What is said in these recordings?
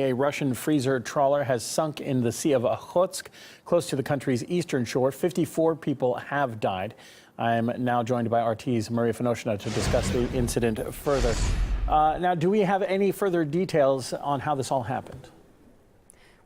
A Russian freezer trawler has sunk in the Sea of Okhotsk, close to the country's eastern shore. 54 people have died. I'm now joined by RT's Maria Finoshina to discuss the incident further. Now, do we have any further details on how this all happened?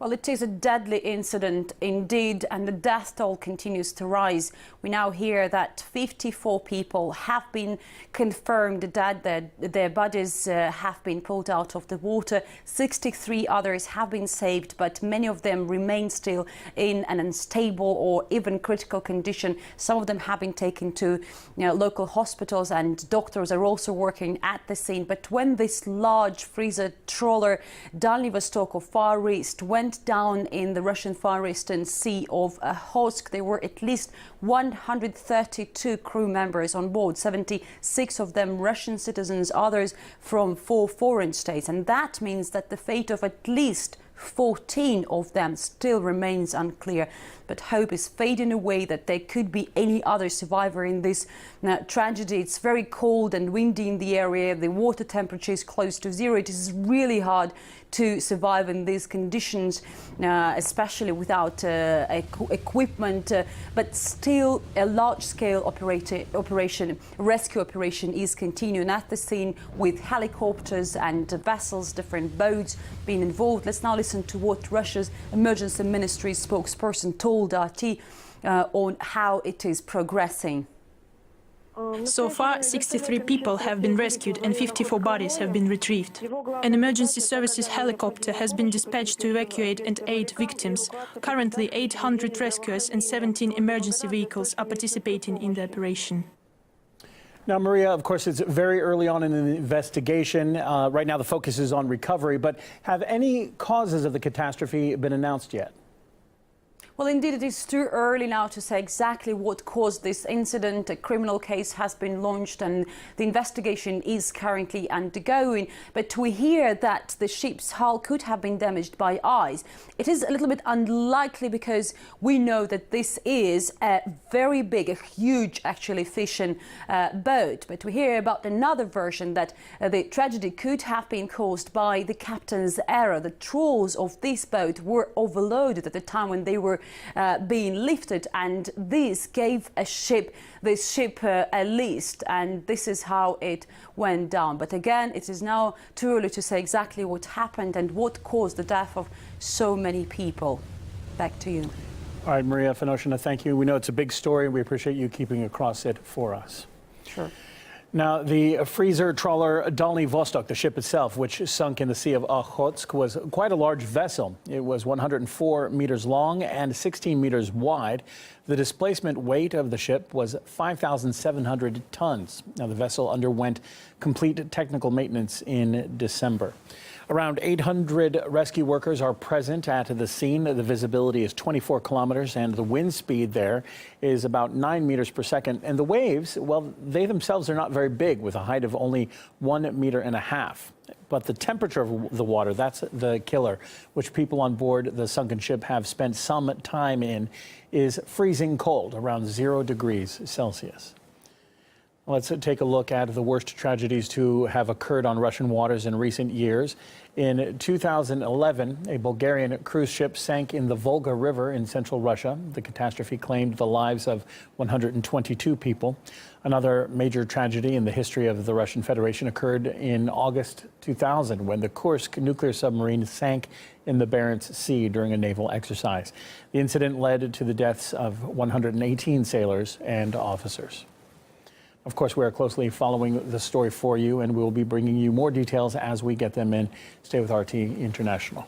Well, it is a deadly incident indeed, and the death toll continues to rise. We now hear that 54 people have been confirmed dead. Their bodies have been pulled out of the water. 63 others have been saved, but many of them remain still in an unstable or even critical condition. Some of them have been taken to local hospitals, and doctors are also working at the scene. But when this large freezer trawler, Dальний Восток, or Far East, went down in the Russian Far Eastern Sea of Okhotsk, there were at least 132 crew members on board, 76 of them Russian citizens, others from 4 foreign states. And that means that the fate of at least 14 of them still remains unclear, but hope is fading away that there could be any other survivor in this tragedy. It's very cold and windy in the area. The water temperature is close to zero. It is really hard to survive in these conditions, especially without equipment, but still a large-scale rescue operation is continuing at the scene with helicopters and vessels, different boats being involved. Let's now listen to what Russia's emergency ministry spokesperson told RT on how it is progressing. So far, 63 people have been rescued and 54 bodies have been retrieved. An emergency services helicopter has been dispatched to evacuate and aid victims. Currently, 800 rescuers and 17 emergency vehicles are participating in the operation. Now, Maria, of course, it's very early on in the investigation. Right now, the focus is on recovery, but have any causes of the catastrophe been announced yet? Well, indeed, it is too early now to say exactly what caused this incident. A criminal case has been launched and the investigation is currently undergoing. But we hear that the ship's hull could have been damaged by ice. It is a little bit unlikely because we know that this is a very big, a huge, actually, fishing boat. But we hear about another version that the tragedy could have been caused by the captain's error. The trawls of this boat were overloaded at the time when they were being lifted, and this gave this ship a list, and this is how it went down. But again, it is now too early to say exactly what happened and what caused the death of so many people. Back to you. All right, Maria Finoshina, thank you. We know it's a big story, and we appreciate you keeping across it for us. Sure. Now, the freezer trawler Dальний Восток, the ship itself, which sunk in the Sea of Okhotsk, was quite a large vessel. It was 104 meters long and 16 meters wide. The displacement weight of the ship was 5,700 tons. Now, the vessel underwent complete technical maintenance in December. Around 800 rescue workers are present at the scene. The visibility is 24 kilometers and the wind speed there is about 9 meters per second. And the waves, well, they themselves are not very big, with a height of only 1.5 meters. But the temperature of the water, that's the killer, which people on board the sunken ship have spent some time in, is freezing cold, around 0 degrees Celsius. Let's take a look at the worst tragedies to have occurred on Russian waters in recent years. In 2011, a Bulgarian cruise ship sank in the Volga River in central Russia. The catastrophe claimed the lives of 122 people. Another major tragedy in the history of the Russian Federation occurred in August 2000 when the Kursk nuclear submarine sank in the Barents Sea during a naval exercise. The incident led to the deaths of 118 sailors and officers. Of course, we are closely following the story for you, and we'll be bringing you more details as we get them in. Stay with RT International.